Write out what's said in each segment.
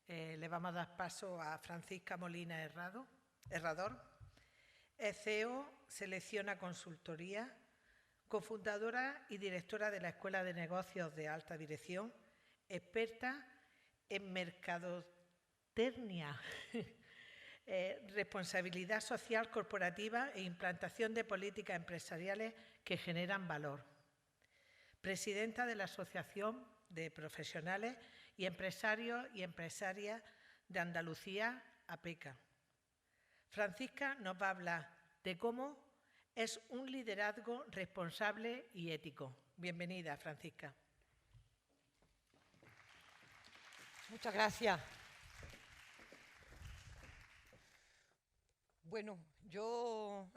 Le vamos a dar paso a Francisca Molina Herrador. Es CEO, Selecciona Consultoría, cofundadora y directora de la Escuela de Negocios de Alta Dirección, experta en mercadotecnia, responsabilidad social corporativa e implantación de políticas empresariales que generan valor. Presidenta de la Asociación de Profesionales y Empresarios y Empresarias de Andalucía, APECA. Francisca nos va a hablar de cómo es un liderazgo responsable y ético. Bienvenida, Francisca. Muchas gracias. Bueno, yo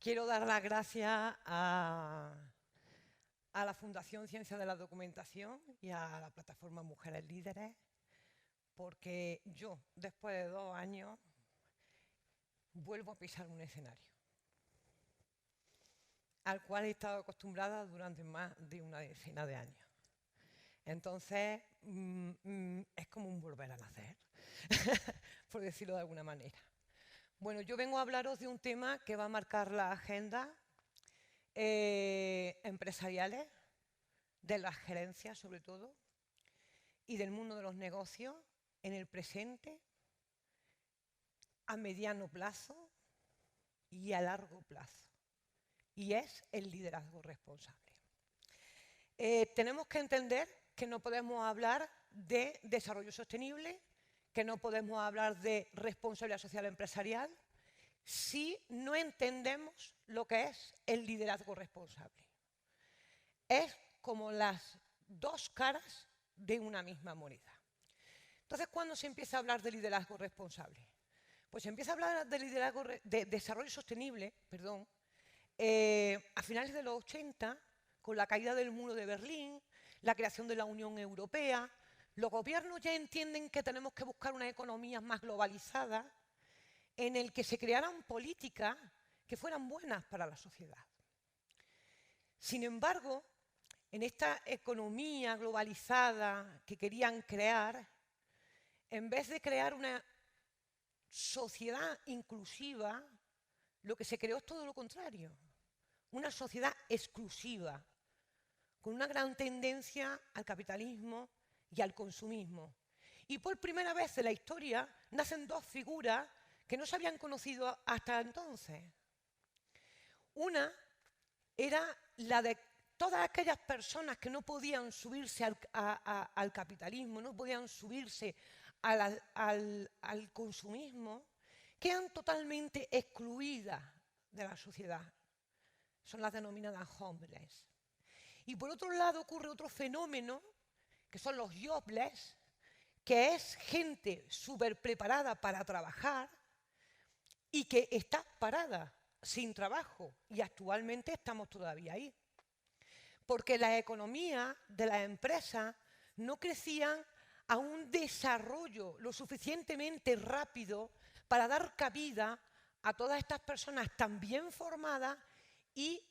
quiero dar las gracias a la Fundación Ciencia de la Documentación y a la plataforma Mujeres Líderes, porque yo, después de 2 años, vuelvo a pisar un escenario al cual he estado acostumbrada durante más de una decena de años. Entonces, es como un volver a nacer, por decirlo de alguna manera. Bueno, yo vengo a hablaros de un tema que va a marcar la agenda empresariales, de las gerencias sobre todo, y del mundo de los negocios en el presente, a mediano plazo y a largo plazo. Y es el liderazgo responsable. Tenemos que entender que no podemos hablar de desarrollo sostenible, que no podemos hablar de responsabilidad social empresarial, si no entendemos lo que es el liderazgo responsable. Es como las dos caras de una misma moneda. Entonces, ¿cuándo se empieza a hablar de liderazgo responsable? Pues se empieza a hablar de liderazgo de desarrollo sostenible, a finales de los 80, con la caída del muro de Berlín, la creación de la Unión Europea. Los gobiernos ya entienden que tenemos que buscar una economía más globalizada, en el que se crearan políticas que fueran buenas para la sociedad. Sin embargo, en esta economía globalizada que querían crear, en vez de crear una sociedad inclusiva, lo que se creó es todo lo contrario, una sociedad exclusiva, con una gran tendencia al capitalismo y al consumismo. Y por primera vez en la historia nacen dos figuras que no se habían conocido hasta entonces. Una era la de todas aquellas personas que no podían subirse al capitalismo, no podían subirse al consumismo, quedan totalmente excluidas de la sociedad. Son las denominadas homeless. Y por otro lado ocurre otro fenómeno, que son los jobless, que es gente súper preparada para trabajar y que está parada, sin trabajo, y actualmente estamos todavía ahí. Porque la economía de las empresas no crecían a un desarrollo lo suficientemente rápido para dar cabida a todas estas personas tan bien formadas y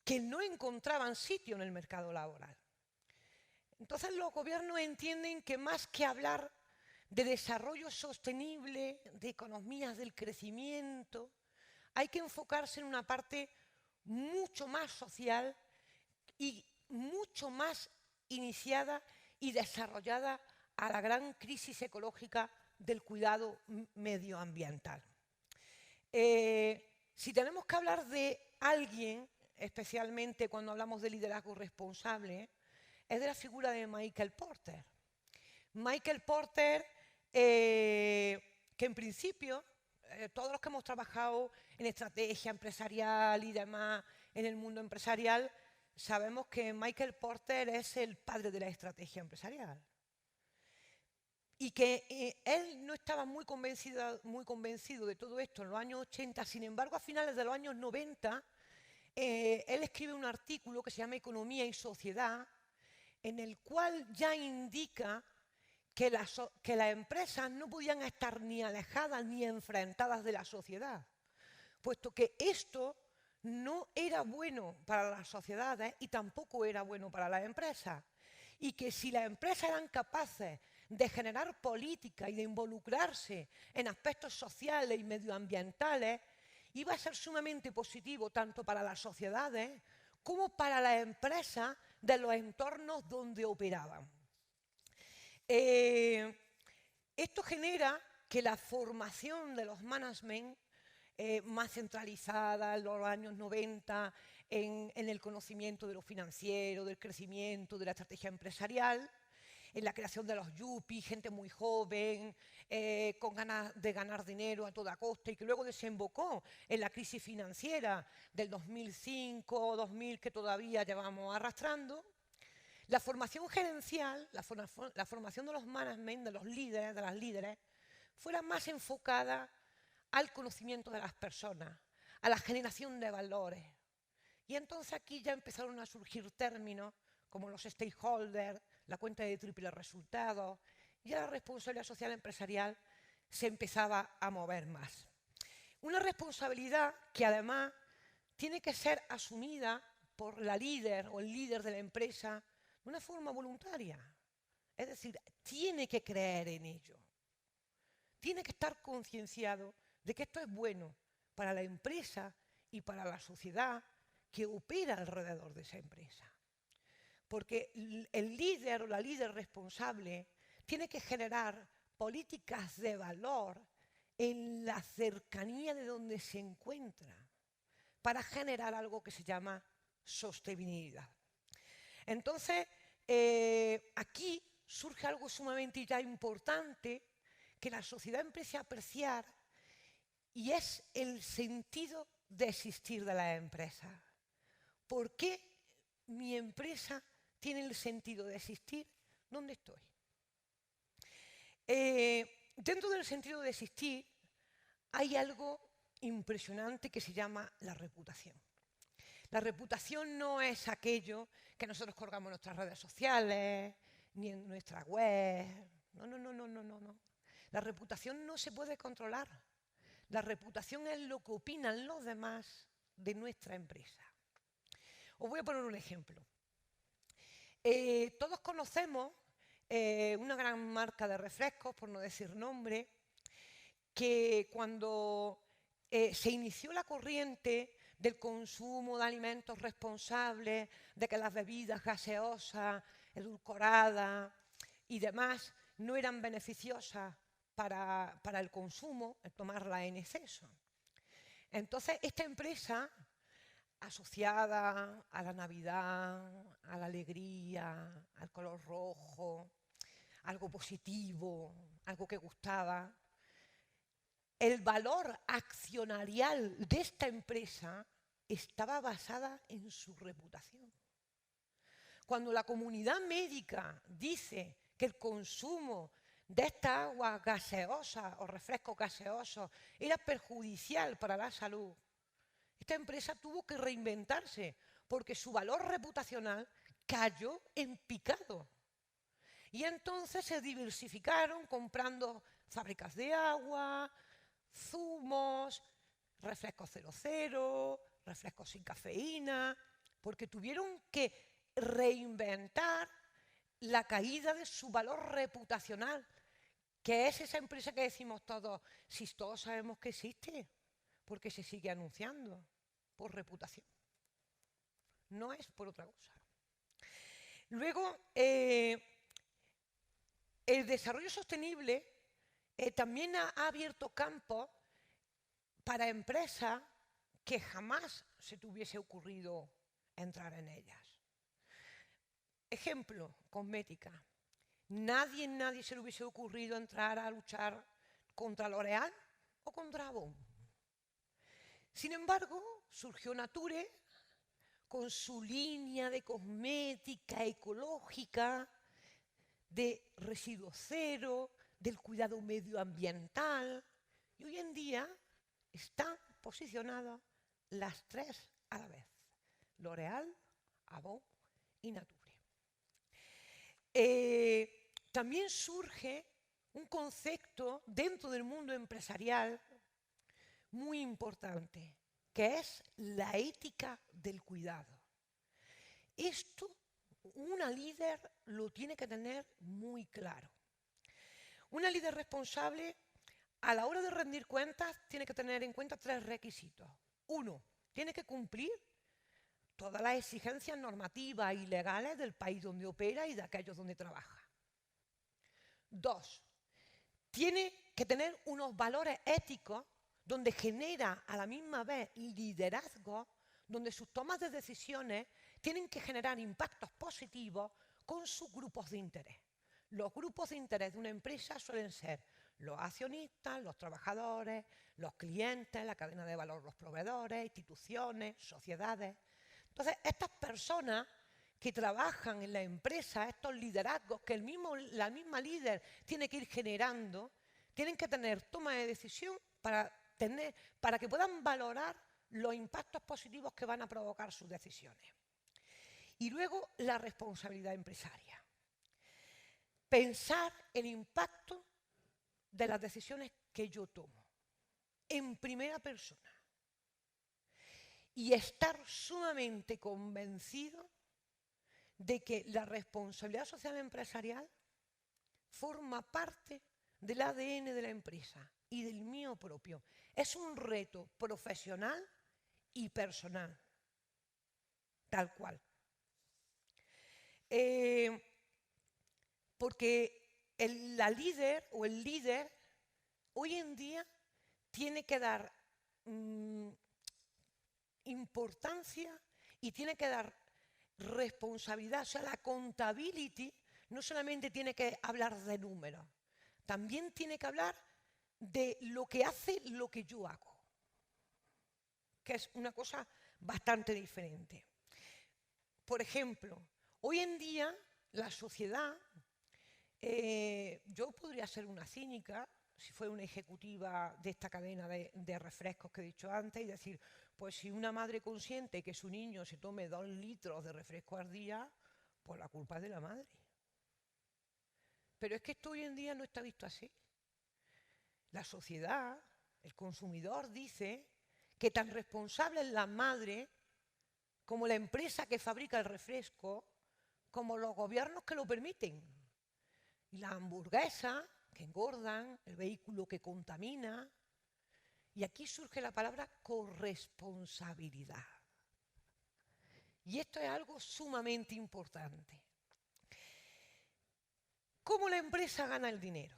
que no encontraban sitio en el mercado laboral. Entonces los gobiernos entienden que más que hablar de desarrollo sostenible, de economías del crecimiento, hay que enfocarse en una parte mucho más social y mucho más iniciada y desarrollada a la gran crisis ecológica del cuidado medioambiental. Si tenemos que hablar de alguien, especialmente cuando hablamos de liderazgo responsable, es de la figura de Michael Porter. Michael Porter, que en principio, todos los que hemos trabajado en estrategia empresarial y demás en el mundo empresarial, sabemos que Michael Porter es el padre de la estrategia empresarial. Y que él no estaba muy convencido de todo esto en los años 80, sin embargo, a finales de los años 90, él escribe un artículo que se llama Economía y Sociedad, en el cual ya indica que las empresas no podían estar ni alejadas ni enfrentadas de la sociedad, puesto que esto no era bueno para las sociedades y tampoco era bueno para las empresas. Y que si las empresas eran capaces de generar política y de involucrarse en aspectos sociales y medioambientales iba a ser sumamente positivo tanto para las sociedades como para las empresas de los entornos donde operaban. Esto genera que la formación de los management más centralizada en los años 90 en el conocimiento de lo financiero, del crecimiento, de la estrategia empresarial, en la creación de los yuppies, gente muy joven, con ganas de ganar dinero a toda costa y que luego desembocó en la crisis financiera del 2005-2000 que todavía llevamos arrastrando. La formación gerencial, la formación de los management, de los líderes, de las líderes, fue la más enfocada al conocimiento de las personas, a la generación de valores. Y entonces aquí ya empezaron a surgir términos como los stakeholders, la cuenta de triple resultados, y la responsabilidad social empresarial se empezaba a mover más. Una responsabilidad que además tiene que ser asumida por la líder o el líder de la empresa de una forma voluntaria. Es decir, tiene que creer en ello. Tiene que estar concienciado de que esto es bueno para la empresa y para la sociedad que opera alrededor de esa empresa. Porque el líder o la líder responsable tiene que generar políticas de valor en la cercanía de donde se encuentra para generar algo que se llama sostenibilidad. Entonces, aquí surge algo sumamente ya importante que la sociedad empieza a apreciar y es el sentido de existir de la empresa. ¿Por qué mi empresa tiene el sentido de existir? ¿Dónde estoy? Dentro del sentido de existir hay algo impresionante que se llama la reputación. La reputación no es aquello que nosotros colgamos en nuestras redes sociales, ni en nuestra web. No. La reputación no se puede controlar. La reputación es lo que opinan los demás de nuestra empresa. Os voy a poner un ejemplo. Todos conocemos una gran marca de refrescos, por no decir nombre, que cuando se inició la corriente del consumo de alimentos responsables, de que las bebidas gaseosas, edulcoradas y demás no eran beneficiosas para el consumo, el tomarla en exceso. Entonces, esta empresa, asociada a la Navidad, a la alegría, al color rojo, algo positivo, algo que gustaba, el valor accionarial de esta empresa estaba basada en su reputación. Cuando la comunidad médica dice que el consumo de esta agua gaseosa o refrescos gaseosos era perjudicial para la salud, esta empresa tuvo que reinventarse porque su valor reputacional cayó en picado. Y entonces se diversificaron comprando fábricas de agua, zumos, refrescos 00, refrescos sin cafeína, porque tuvieron que reinventar la caída de su valor reputacional, que es esa empresa que decimos todos, si todos sabemos que existe, porque se sigue anunciando, por reputación. No es por otra cosa. Luego, el desarrollo sostenible también ha abierto campos para empresas que jamás se te hubiese ocurrido entrar en ellas. Ejemplo, cosmética. Nadie se le hubiese ocurrido entrar a luchar contra L'Oréal o contra Avon. Sin embargo, surgió Nature con su línea de cosmética ecológica, de residuo cero, del cuidado medioambiental, y hoy en día están posicionadas las tres a la vez: L'Oréal, Avon y Nature. También surge un concepto dentro del mundo empresarial muy importante, que es la ética del cuidado. Esto una líder lo tiene que tener muy claro. Una líder responsable, a la hora de rendir cuentas, tiene que tener en cuenta 3 requisitos. 1, tiene que cumplir todas las exigencias normativas y legales del país donde opera y de aquellos donde trabaja. 2, tiene que tener unos valores éticos donde genera a la misma vez liderazgo, donde sus tomas de decisiones tienen que generar impactos positivos con sus grupos de interés. Los grupos de interés de una empresa suelen ser los accionistas, los trabajadores, los clientes, la cadena de valor, los proveedores, instituciones, sociedades. Entonces, estas personas que trabajan en la empresa, estos liderazgos que la misma líder tiene que ir generando, tienen que tener toma de decisión para que puedan valorar los impactos positivos que van a provocar sus decisiones. Y luego, la responsabilidad empresaria. Pensar el impacto de las decisiones que yo tomo en primera persona y estar sumamente convencido de que la responsabilidad social empresarial forma parte del ADN de la empresa y del mío propio. Es un reto profesional y personal, tal cual. Porque la líder o el líder hoy en día tiene que dar importancia y tiene que dar responsabilidad. O sea, la accountability no solamente tiene que hablar de números, también tiene que hablar de lo que hace lo que yo hago, que es una cosa bastante diferente. Por ejemplo, hoy en día la sociedad, yo podría ser una cínica, si fuera una ejecutiva de esta cadena de refrescos que he dicho antes, y decir, pues si una madre consiente que su niño se tome 2 litros de refresco al día, pues la culpa es de la madre. Pero es que esto hoy en día no está visto así. La sociedad, el consumidor dice que tan responsable es la madre como la empresa que fabrica el refresco, como los gobiernos que lo permiten. Y la hamburguesa, que engordan, el vehículo que contamina. Y aquí surge la palabra corresponsabilidad. Y esto es algo sumamente importante. ¿Cómo la empresa gana el dinero?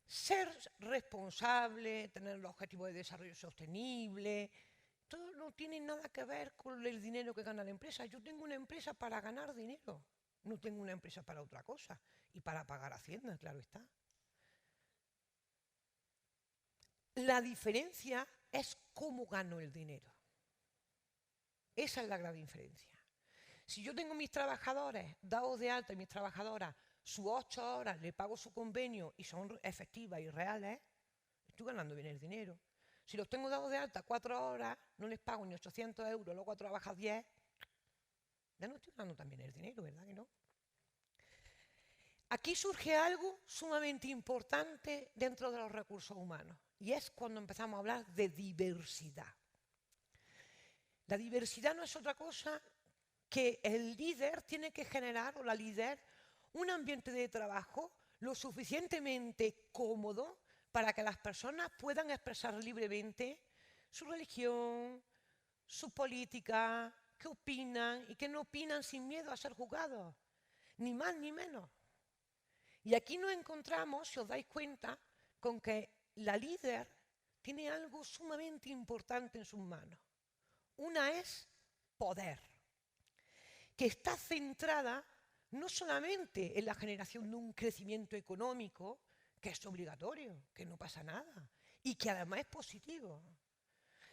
Ser responsable, tener los objetivos de desarrollo sostenible, todo no tiene nada que ver con el dinero que gana la empresa. Yo tengo una empresa para ganar dinero, no tengo una empresa para otra cosa y para pagar Hacienda, claro está. La diferencia es cómo gano el dinero. Esa es la gran diferencia. Si yo tengo mis trabajadores dados de alta y mis trabajadoras sus 8 horas, le pago su convenio y son efectivas y reales, estoy ganando bien el dinero. Si los tengo dados de alta 4 horas, no les pago ni 800 euros, luego trabajas 10, ya no estoy ganando tan bien el dinero, ¿verdad que no? Aquí surge algo sumamente importante dentro de los recursos humanos y es cuando empezamos a hablar de diversidad. La diversidad no es otra cosa que el líder tiene que generar, o la líder, un ambiente de trabajo lo suficientemente cómodo para que las personas puedan expresar libremente su religión, su política, qué opinan y qué no opinan sin miedo a ser juzgados, ni más ni menos. Y aquí nos encontramos, si os dais cuenta, con que la líder tiene algo sumamente importante en sus manos. Una es poder, que está centrada no solamente en la generación de un crecimiento económico, que es obligatorio, que no pasa nada, y que además es positivo,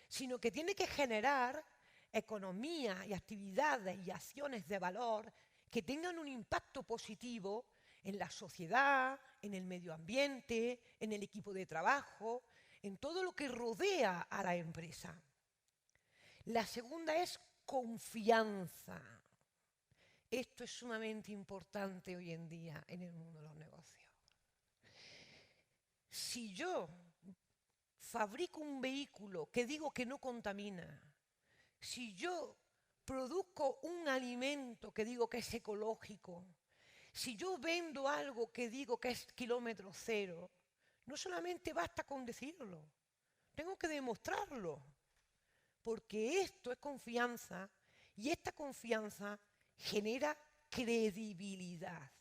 sino que tiene que generar economía y actividades y acciones de valor que tengan un impacto positivo en la sociedad, en el medio ambiente, en el equipo de trabajo, en todo lo que rodea a la empresa. La segunda es confianza. Esto es sumamente importante hoy en día en el mundo de los negocios. Si yo fabrico un vehículo que digo que no contamina, si yo produzco un alimento que digo que es ecológico, Si yo vendo algo que digo que es kilómetro cero, no solamente basta con decirlo, tengo que demostrarlo, porque esto es confianza y esta confianza genera credibilidad.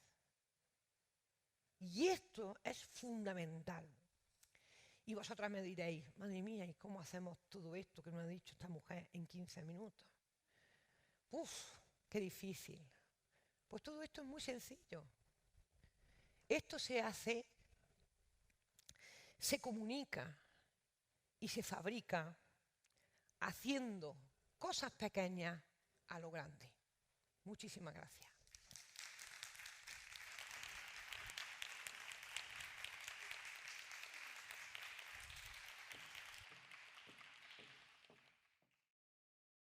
Y esto es fundamental. Y vosotras me diréis, madre mía, ¿y cómo hacemos todo esto que nos ha dicho esta mujer en 15 minutos? ¡Uf! ¡Qué difícil! Pues todo esto es muy sencillo. Esto se hace, se comunica y se fabrica haciendo cosas pequeñas a lo grande. Muchísimas gracias.